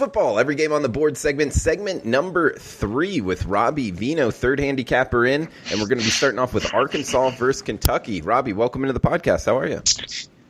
football, every game on the board segment number 3 with Robbie Veno, third handicapper in, and we're going to be starting off with Arkansas versus Kentucky. Robbie, welcome into the podcast. How are you?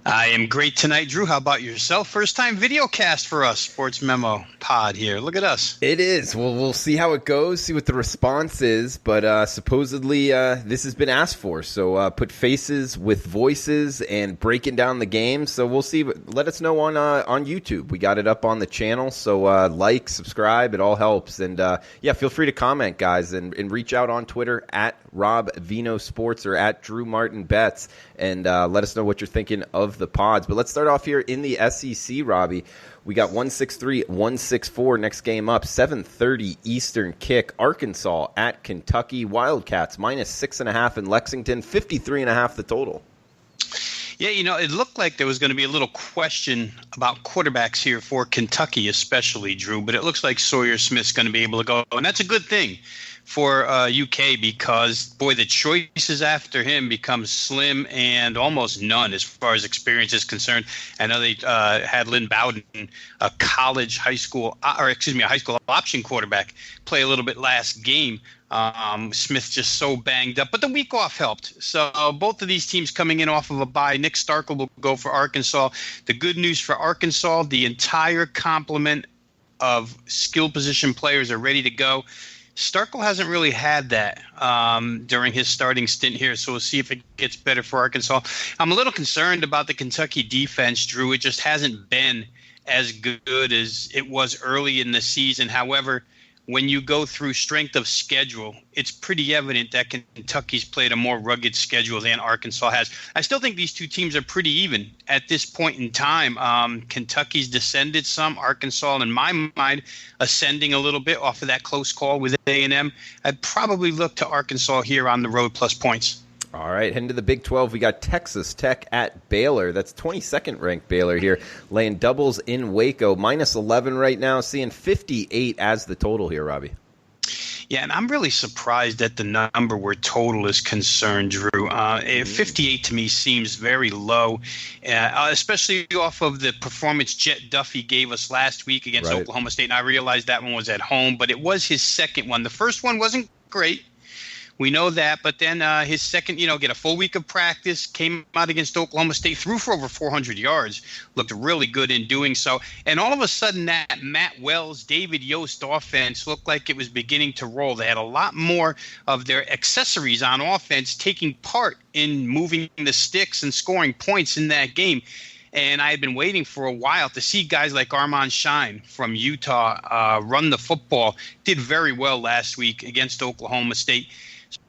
I am great tonight, Drew. How about yourself? First time video cast for us, Sports Memo Pod here. Look at us. It is. Well, we'll see how it goes, see what the response is, but supposedly this has been asked for. So put faces with voices and breaking down the game. So we'll see. Let us know on YouTube. We got it up on the channel. So like, subscribe. It all helps. And yeah, feel free to comment, guys, and reach out on Twitter at Rob Veno Sports or at Drew Martin Bets, and let us know what you're thinking of the pods. But let's start off here in the SEC, Robbie. We got 163, 164 next game up, 7:30 Eastern kick. Arkansas at Kentucky. Wildcats minus 6.5 in Lexington, 53.5 the total. Yeah, it looked like there was going to be a little question about quarterbacks here for Kentucky, especially, Drew, but it looks like Sawyer Smith's going to be able to go, and that's a good thing for UK because, boy, the choices after him become slim and almost none as far as experience is concerned. I know they had Lynn Bowden, a high school option quarterback, play a little bit last game. Smith just so banged up, but the week off helped. So both of these teams coming in off of a bye. Nick Starkel will go for Arkansas. The good news for Arkansas, the entire complement of skill position players are ready to go. Starkel hasn't really had that during his starting stint here, so we'll see if it gets better for Arkansas. I'm a little concerned about the Kentucky defense, Drew. It just hasn't been as good as it was early in the season. However, when you go through strength of schedule, it's pretty evident that Kentucky's played a more rugged schedule than Arkansas has. I still think these two teams are pretty even at this point in time. Kentucky's descended some, Arkansas, in my mind, ascending a little bit off of that close call with A&M. I'd probably look to Arkansas here on the road plus points. All right, heading to the Big 12, we got Texas Tech at Baylor. That's 22nd ranked Baylor here, laying doubles in Waco. Minus 11 right now, seeing 58 as the total here, Robbie. Yeah, and I'm really surprised at the number where total is concerned, Drew. 58 to me seems very low, especially off of the performance Jet Duffy gave us last week against Oklahoma State. And I realized that one was at home, but it was his second one. The first one wasn't great. We know that, but then his second, get a full week of practice, came out against Oklahoma State, threw for over 400 yards, looked really good in doing so. And all of a sudden that Matt Wells, David Yost offense looked like it was beginning to roll. They had a lot more of their accessories on offense taking part in moving the sticks and scoring points in that game. And I had been waiting for a while to see guys like Armand Shine from Utah run the football. Did very well last week against Oklahoma State.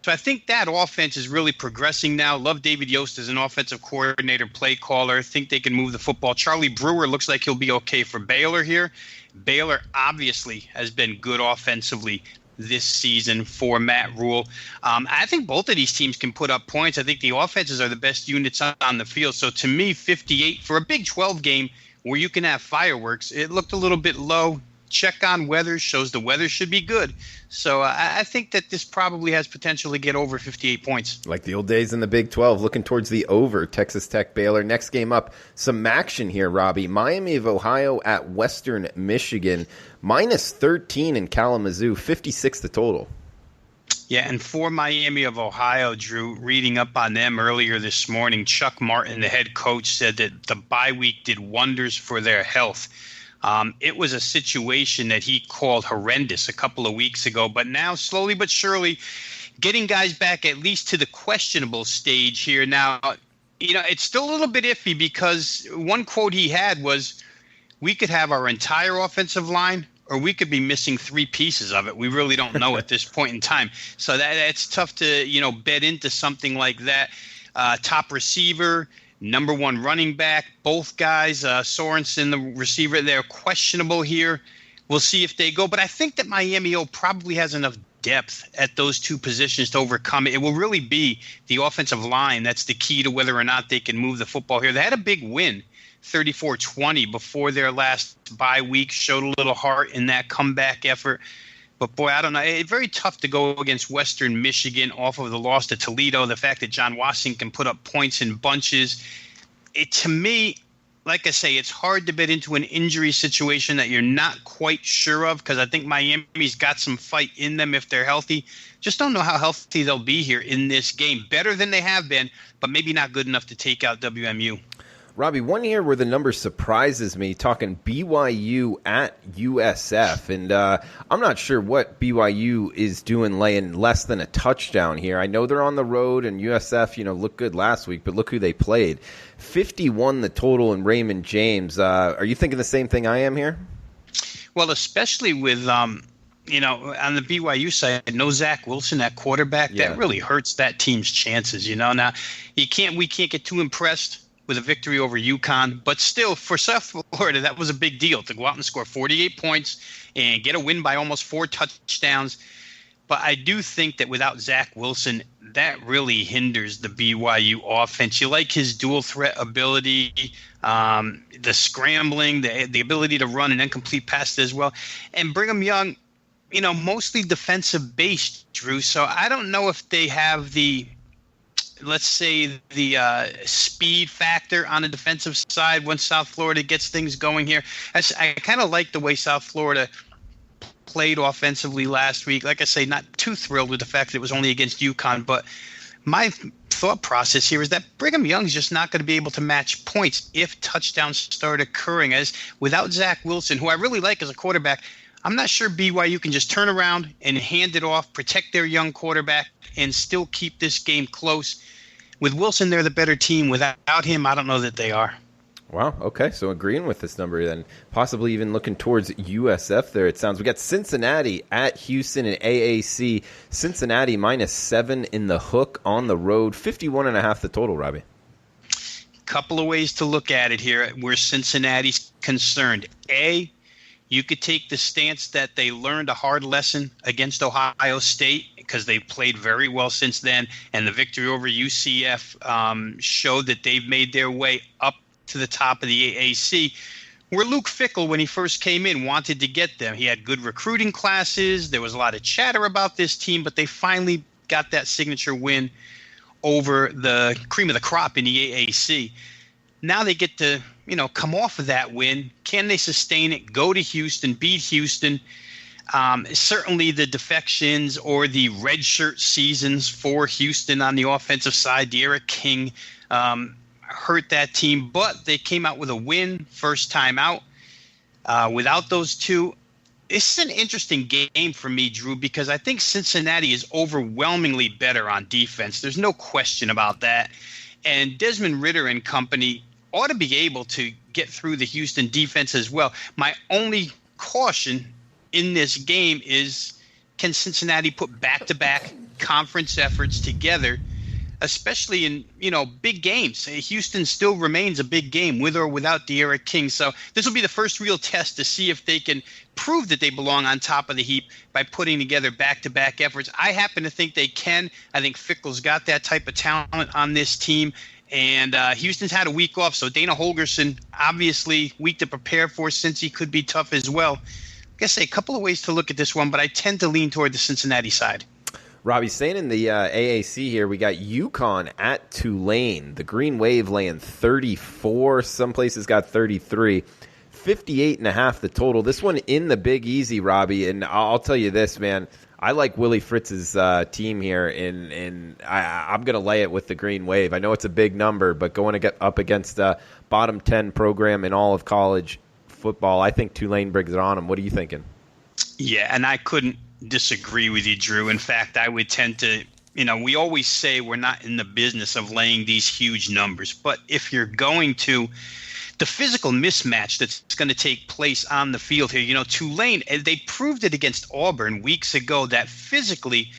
So I think that offense is really progressing now. Love David Yost as an offensive coordinator, play caller. Think they can move the football. Charlie Brewer looks like he'll be okay for Baylor here. Baylor obviously has been good offensively this season for Matt Rule. I think both of these teams can put up points. I think the offenses are the best units on the field. So to me, 58 for a Big 12 game where you can have fireworks, it looked a little bit low. Check on weather, shows the weather should be good. So I think that this probably has potential to get over 58 points. Like the old days in the Big 12, looking towards the over, Texas Tech, Baylor. Next game up, some action here, Robbie. Miami of Ohio at Western Michigan. Minus 13 in Kalamazoo, 56 the total. Yeah, and for Miami of Ohio, Drew, reading up on them earlier this morning, Chuck Martin, the head coach, said that the bye week did wonders for their health. It was a situation that he called horrendous a couple of weeks ago, but now slowly but surely getting guys back at least to the questionable stage here. Now, it's still a little bit iffy because one quote he had was, we could have our entire offensive line or we could be missing 3 pieces of it. We really don't know at this point in time. So that's tough to, bet into something like that. Top receiver, number 1 running back, both guys, Sorensen, the receiver, they're questionable here. We'll see if they go. But I think that Miami probably has enough depth at those 2 positions to overcome it. It will really be the offensive line that's the key to whether or not they can move the football here. They had a big win, 34-20, before their last bye week, showed a little heart in that comeback effort. But, boy, I don't know. It's very tough to go against Western Michigan off of the loss to Toledo. The fact that John Washington can put up points in bunches. To me, like I say, it's hard to bet into an injury situation that you're not quite sure of, because I think Miami's got some fight in them if they're healthy. Just don't know how healthy they'll be here in this game. Better than they have been, but maybe not good enough to take out WMU. Robbie, one here where the number surprises me, talking BYU at USF, and I'm not sure what BYU is doing laying less than a touchdown here. I know they're on the road, and USF, looked good last week, but look who they played. 51 the total in Raymond James. Are you thinking the same thing I am here? Well, especially with on the BYU side, no Zach Wilson at quarterback. Yeah. That really hurts that team's chances. Now we can't get too impressed with a victory over UConn, but still, for South Florida, that was a big deal to go out and score 48 points and get a win by almost 4 touchdowns. But I do think that without Zach Wilson, that really hinders the BYU offense. You like his dual threat ability, the scrambling, the ability to run an incomplete pass as well. And Brigham Young, mostly defensive based, Drew. So I don't know if they have the speed factor on the defensive side when South Florida gets things going here. I kind of like the way South Florida played offensively last week. Like I say, not too thrilled with the fact that it was only against UConn, but my thought process here is that Brigham Young's just not going to be able to match points if touchdowns start occurring. As without Zach Wilson, who I really like as a quarterback, I'm not sure BYU can just turn around and hand it off, protect their young quarterback, and still keep this game close. With Wilson, they're the better team. Without him, I don't know that they are. Wow. Okay. So agreeing with this number, then possibly even looking towards USF there. It sounds we got Cincinnati at Houston and AAC. Cincinnati -7 in the hook on the road. 51.5 the total, Robbie. Couple of ways to look at it here where Cincinnati's concerned. A, you could take the stance that they learned a hard lesson against Ohio State because they've played very well since then, and the victory over UCF showed that they've made their way up to the top of the AAC, where Luke Fickell, when he first came in, wanted to get them. He had good recruiting classes. There was a lot of chatter about this team, but they finally got that signature win over the cream of the crop in the AAC. Now they get to, come off of that win. Can they sustain it, go to Houston, beat Houston? Certainly the defections or the redshirt seasons for Houston on the offensive side, De'Ara King, hurt that team, but they came out with a win first time out. Without those two, this is an interesting game for me, Drew, because I think Cincinnati is overwhelmingly better on defense. There's no question about that. And Desmond Ridder and company ought to be able to get through the Houston defense as well. My only caution in this game is, can Cincinnati put back-to-back conference efforts together, especially in, big games? Houston still remains a big game with or without De'Ara King. So this will be the first real test to see if they can prove that they belong on top of the heap by putting together back-to-back efforts. I happen to think they can. I think Fickell's got that type of talent on this team. And Houston's had a week off, so Dana Holgorsen, obviously, week to prepare for since he could be tough as well. I guess a couple of ways to look at this one, but I tend to lean toward the Cincinnati side. Robbie, staying in the AAC here, we got UConn at Tulane. The Green Wave laying 34. Some places got 33. 58.5 the total. This one in the Big Easy, Robbie. And I'll tell you this, man. I like Willie Fritz's team here, and I'm going to lay it with the Green Wave. I know it's a big number, but going to get up against a bottom 10 program in all of college football, I think Tulane brings it on them. What are you thinking? Yeah, and I couldn't disagree with you, Drew. In fact, I would tend to, we always say we're not in the business of laying these huge numbers, but if you're going to, the physical mismatch that's going to take place on the field here, Tulane, they proved it against Auburn weeks ago that physically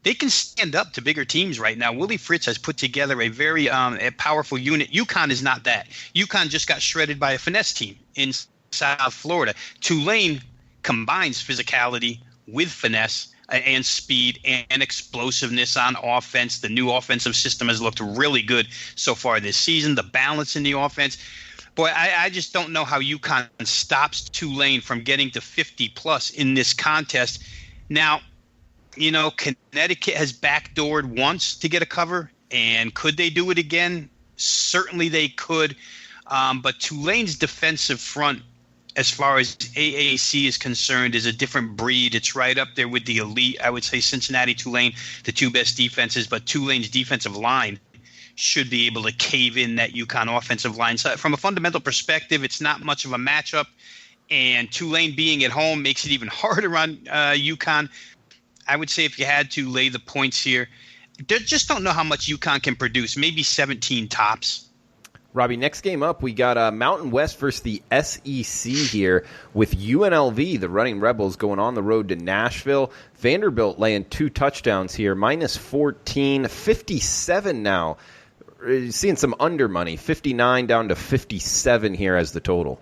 they can stand up to bigger teams right now. Willie Fritz has put together a very a powerful unit. UConn is not that. UConn just got shredded by a finesse team in South Florida. Tulane combines physicality with finesse and speed and explosiveness on offense. The new offensive system has looked really good so far this season. The balance in the offense. Boy, I just don't know how UConn stops Tulane from getting to 50-plus in this contest. Now, Connecticut has backdoored once to get a cover, and could they do it again? Certainly they could. But Tulane's defensive front, as far as AAC is concerned, is a different breed. It's right up there with the elite. I would say Cincinnati, Tulane, the two best defenses, but Tulane's defensive line should be able to cave in that UConn offensive line. So from a fundamental perspective, it's not much of a matchup, and Tulane being at home makes it even harder on UConn. I would say if you had to lay the points here, just don't know how much UConn can produce, maybe 17 tops. Robbie, next game up, we got Mountain West versus the SEC here with UNLV, the Running Rebels, going on the road to Nashville. Vanderbilt laying 2 touchdowns here, minus 14, 57 now. Seeing some under money, 59 down to 57 here as the total.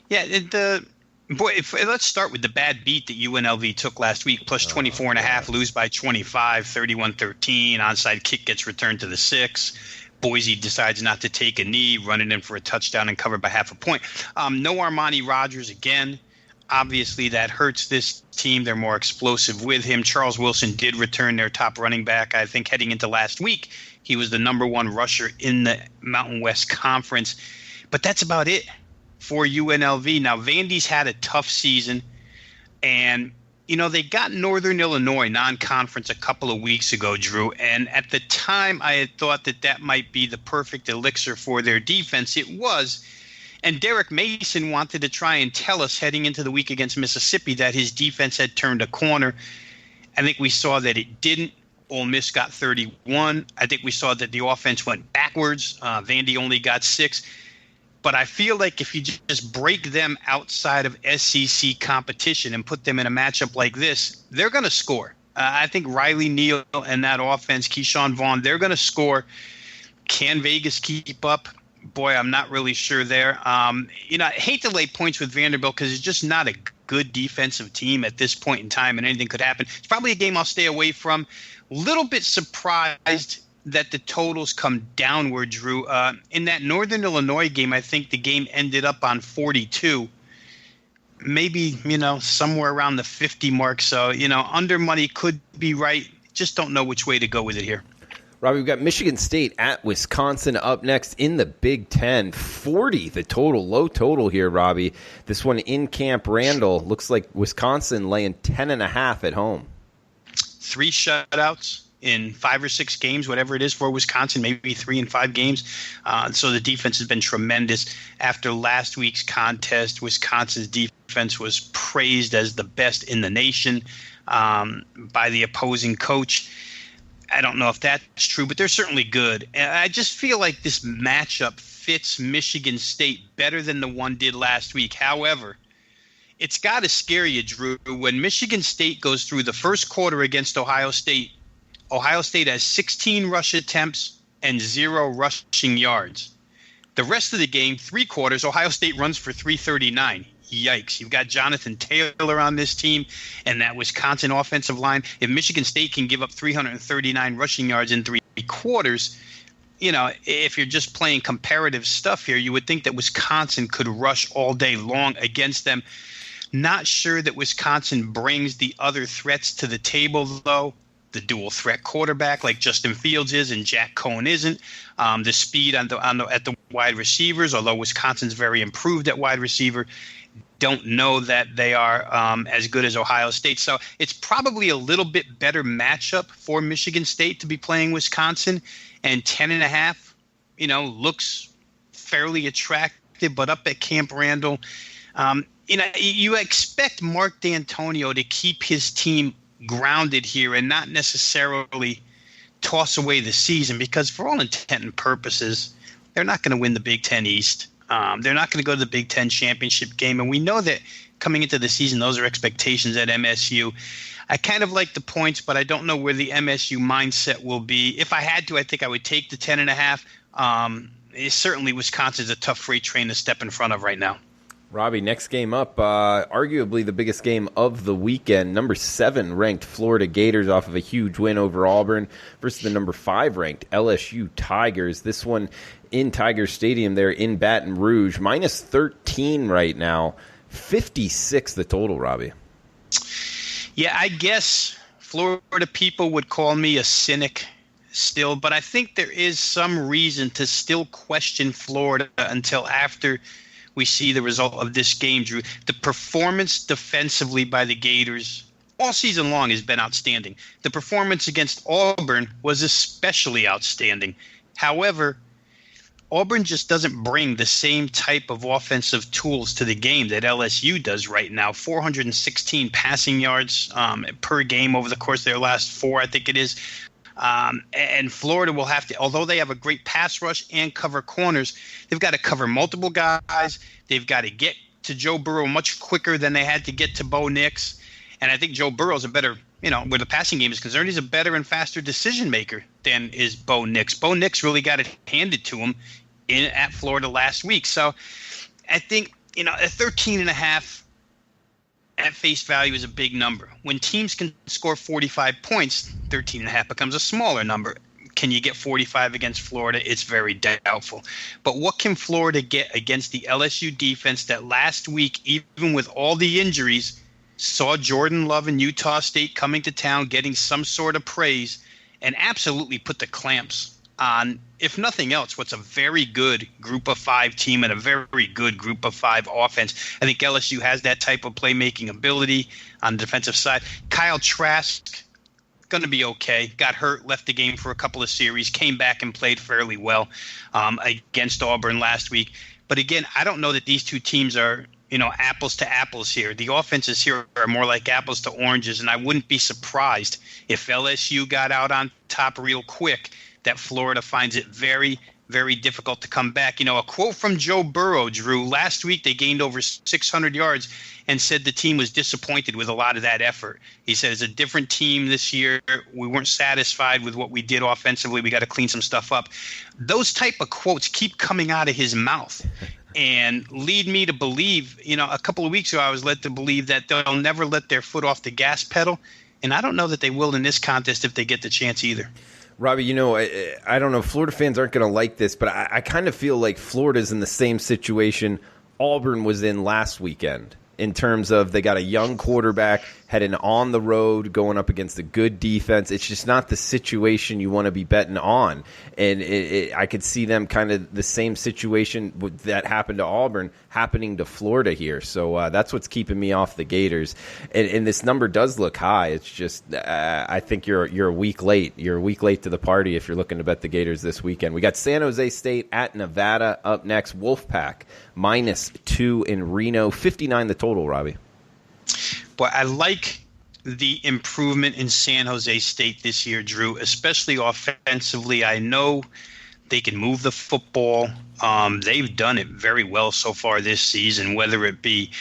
Yeah, let's start with the bad beat that UNLV took last week, plus 24.5, lose by 25, 31-13, onside kick gets returned to the 6. Boise decides not to take a knee, running in for a touchdown and covered by half a point. No Armani Rogers again. Obviously, that hurts this team. They're more explosive with him. Charles Wilson did return their top running back. I think heading into last week, he was the number 1 rusher in the Mountain West Conference. But that's about it for UNLV. Now, Vandy's had a tough season, and they got Northern Illinois non-conference a couple of weeks ago, Drew, and at the time I had thought that might be the perfect elixir for their defense. It was, and Derek Mason wanted to try and tell us heading into the week against Mississippi that his defense had turned a corner. I think we saw that it didn't. Ole Miss got 31. I think we saw that the offense went backwards. Vandy only got 6. But I feel like if you just break them outside of SEC competition and put them in a matchup like this, they're going to score. I think Riley Neal and that offense, Keyshawn Vaughn, they're going to score. Can Vegas keep up? Boy, I'm not really sure there. I hate to lay points with Vanderbilt because it's just not a good defensive team at this point in time, and anything could happen. It's probably a game I'll stay away from. Little bit surprised that the totals come downward, Drew. In that Northern Illinois game, I think the game ended up on 42. Maybe, somewhere around the 50 mark. So, under money could be right. Just don't know which way to go with it here. Robbie, we've got Michigan State at Wisconsin up next in the Big Ten. 40, the total, low total here, Robbie. This one in Camp Randall. Looks like Wisconsin laying 10.5 at home. 3 shutouts in 5 or 6 games, whatever it is for Wisconsin, maybe 3 and 5 games. So the defense has been tremendous. After last week's contest, Wisconsin's defense was praised as the best in the nation by the opposing coach. I don't know if that's true, but they're certainly good. And I just feel like this matchup fits Michigan State better than the one did last week. However, it's got to scare you, Drew. When Michigan State goes through the first quarter against Ohio State has 16 rush attempts and 0 rushing yards. The rest of the game, 3 quarters, Ohio State runs for 339. Yikes. You've got Jonathan Taylor on this team and that Wisconsin offensive line. If Michigan State can give up 339 rushing yards in 3 quarters, if you're just playing comparative stuff here, you would think that Wisconsin could rush all day long against them. Not sure that Wisconsin brings the other threats to the table, though. The dual threat quarterback like Justin Fields is and Jack Cohen isn't. The speed at the wide receivers, although Wisconsin's very improved at wide receiver, don't know that they are as good as Ohio State. So it's probably a little bit better matchup for Michigan State to be playing Wisconsin. And 10.5, looks fairly attractive, but up at Camp Randall, you expect Mark D'Antonio to keep his team grounded here and not necessarily toss away the season, because for all intent and purposes, they're not going to win the Big Ten East. They're not going to go to the Big Ten championship game. And we know that coming into the season, those are expectations at MSU. I kind of like the points, but I don't know where the MSU mindset will be. If I had to, I think I would take the 10.5. Certainly Wisconsin's a tough freight train to step in front of right now. Robbie, next game up, arguably the biggest game of the weekend. Number 7 ranked Florida Gators off of a huge win over Auburn versus the number 5 ranked LSU Tigers. This one in Tiger Stadium there in Baton Rouge. Minus 13 right now. 56 the total, Robbie. Yeah, I guess Florida people would call me a cynic, still, but I think there is some reason to still question Florida until after we see the result of this game, Drew. The performance defensively by the Gators all season long has been outstanding. The performance against Auburn was especially outstanding. However, Auburn just doesn't bring the same type of offensive tools to the game that LSU does right now. 416 passing yards per game over the course of their last 4, I think it is. And Florida will have to, although they have a great pass rush and cover corners, they've got to cover multiple guys. They've got to get to Joe Burrow much quicker than they had to get to Bo Nix. And I think Joe Burrow's a better, where the passing game is concerned, he's a better and faster decision maker than is Bo Nix. Bo Nix really got it handed to him at Florida last week. So I think, a 13.5 at face value is a big number. When teams can score 45 points, 13.5 becomes a smaller number. Can you get 45 against Florida? It's very doubtful. But what can Florida get against the LSU defense that last week, even with all the injuries, saw Jordan Love and Utah State coming to town, getting some sort of praise, and absolutely put the clamps on, if nothing else, what's a very good group of 5 team and a very good group of 5 offense. I think LSU has that type of playmaking ability on the defensive side. Kyle Trask, going to be okay. Got hurt, left the game for a couple of series, came back and played fairly well against Auburn last week. But again, I don't know that these two teams are apples to apples here. The offenses here are more like apples to oranges, and I wouldn't be surprised if LSU got out on top real quick, that Florida finds it very, very difficult to come back. A quote from Joe Burrow, Drew, last week they gained over 600 yards and said the team was disappointed with a lot of that effort. He said it's a different team this year. We weren't satisfied with what we did offensively. We got to clean some stuff up. Those type of quotes keep coming out of his mouth and lead me to believe, a couple of weeks ago I was led to believe that they'll never let their foot off the gas pedal. And I don't know that they will in this contest if they get the chance either. Robbie, I don't know. Florida fans aren't going to like this, but I kind of feel like Florida's in the same situation Auburn was in last weekend, in terms of they got a young quarterback heading on the road, going up against a good defense. It's just not the situation you want to be betting on. And I could see them kind of the same situation that happened to Auburn happening to Florida here. So that's what's keeping me off the Gators. And this number does look high. It's just I think you're a week late. You're a week late to the party if you're looking to bet the Gators this weekend. We got San Jose State at Nevada up next. Wolfpack -2 in Reno. 59 the total, Robbie. But I like the improvement in San Jose State this year, Drew, especially offensively. I know they can move the football. They've done it very well so far this season, whether it be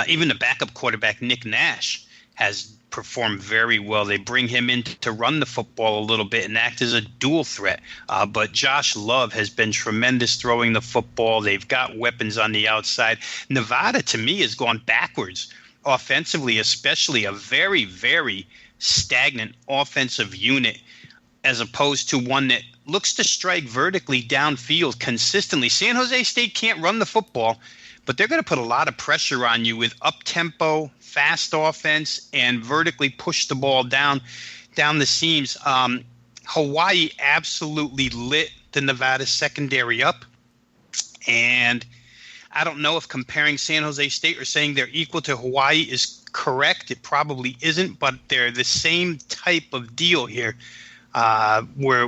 even the backup quarterback, Nick Nash, has performed very well. They bring him in to run the football a little bit and act as a dual threat. But Josh Love has been tremendous throwing the football. They've got weapons on the outside. Nevada, to me, has gone backwards offensively, especially a very, very stagnant offensive unit, as opposed to one that looks to strike vertically downfield consistently. San Jose State can't run the football, but they're going to put a lot of pressure on you with up-tempo, fast offense, and vertically push the ball down the seams. Hawaii absolutely lit the Nevada secondary up, and I don't know if comparing San Jose State or saying they're equal to Hawaii is correct. It probably isn't, but they're the same type of deal here where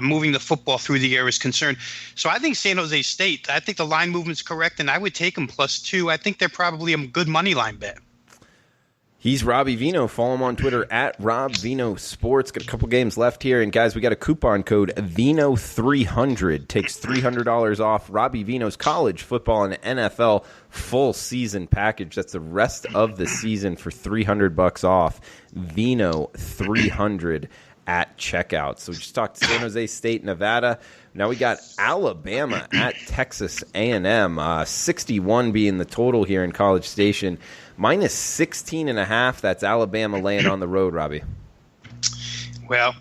moving the football through the air is concerned. So I think San Jose State, I think the line movement's correct, and I would take them +2. I think they're probably a good money line bet. He's Robbie Veno. Follow him on Twitter at Rob Veno Sports. Got a couple games left here. And, guys, we got a coupon code VENO300. Takes $300 off Robbie Veno's college football and NFL full season package. That's the rest of the season for $300 off. VENO300 at checkout. So we just talked San Jose State, Nevada. Now we got Alabama at Texas A&M. 61 being the total here in College Station. -16.5. That's Alabama laying on the road, Robbie. Well,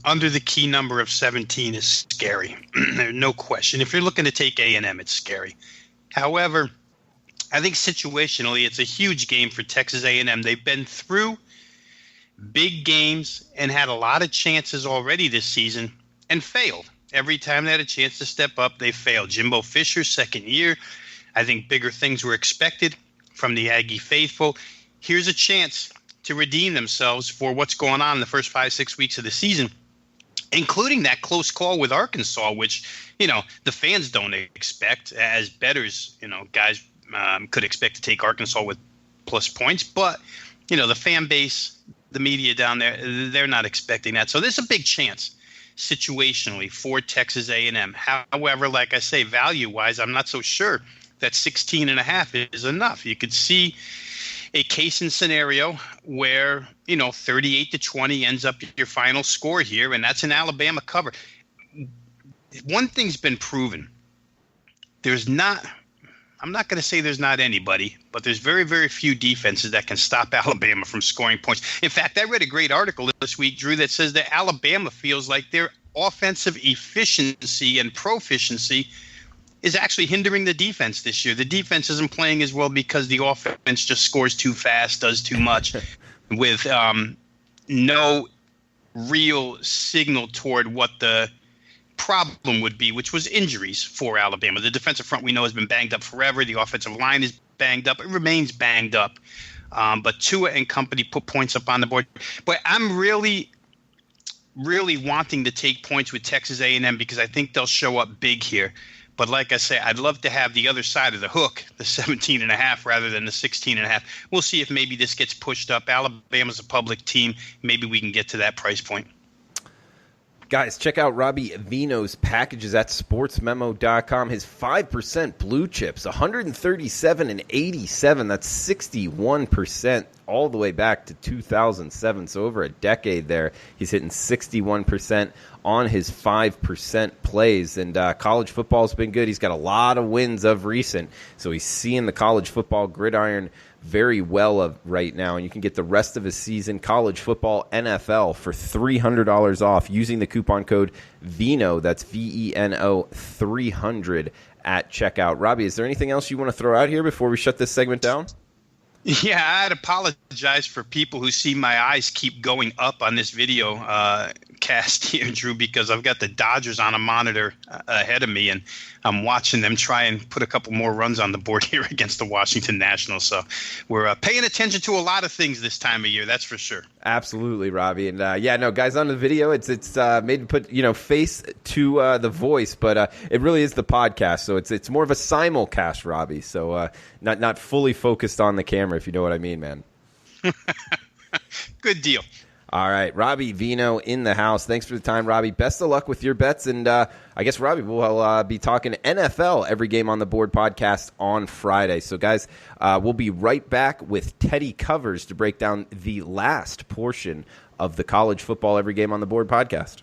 under the key number of 17 is scary. There's no question. If you're looking to take A&M, it's scary. However, I think situationally it's a huge game for Texas A&M. They've been through big games and had a lot of chances already this season and failed. Every time they had a chance to step up, they failed. Jimbo Fisher's second year, I think bigger things were expected from the Aggie faithful. Here's a chance to redeem themselves for what's going on in the first 5-6 weeks of the season, including that close call with Arkansas, which, the fans don't expect. As bettors, guys could expect to take Arkansas with plus points. But, the fan base, the media down there, they're not expecting that. So there's a big chance situationally for Texas A&M. However, like I say, value-wise, I'm not so sure that 16.5 is enough. You could see a case and scenario where, 38-20 ends up your final score here, and that's an Alabama cover. One thing's been proven. I'm not going to say there's not anybody, but there's very, very few defenses that can stop Alabama from scoring points. In fact, I read a great article this week, Drew, that says that Alabama feels like their offensive efficiency and proficiency is actually hindering the defense this year. The defense isn't playing as well because the offense just scores too fast, does too much, with no real signal toward what the problem would be, which was injuries for Alabama. The defensive front we know has been banged up forever. The offensive line is banged up. It remains banged up. But Tua and company put points up on the board. But I'm really, really wanting to take points with Texas A&M because I think they'll show up big here. But like I say, I'd love to have the other side of the hook, the 17.5 rather than the 16.5. We'll see if maybe this gets pushed up. Alabama's a public team. Maybe we can get to that price point. Guys, check out Robbie Veno's packages at sportsmemo.com. His 5% blue chips, 137 and 87. That's 61% all the way back to 2007. So over a decade there, he's hitting 61% on his 5% plays. And college football's been good. He's got a lot of wins of recent. So he's seeing the college football gridiron very well right now, and you can get the rest of his season, college football, NFL, for $300 off using the coupon code VENO, that's VENO 300 at checkout. Robbie, is there anything else you want to throw out here before we shut this segment down? Yeah, I'd apologize for people who see my eyes keep going up on this video cast here, Drew, because I've got the Dodgers on a monitor ahead of me, and I'm watching them try and put a couple more runs on the board here against the Washington Nationals. So we're paying attention to a lot of things this time of year, that's for sure. Absolutely, Robbie. And guys, on the video, it's made to put face to the voice, but it really is the podcast, so it's more of a simulcast, Robbie. So not fully focused on the camera, if you know what I mean, man. Good deal. All right, Robbie Veno in the house. Thanks for the time, Robbie. Best of luck with your bets. And I guess, Robbie, we'll be talking NFL Every Game on the Board podcast on Friday. So, guys, we'll be right back with Teddy Covers to break down the last portion of the College Football Every Game on the Board podcast.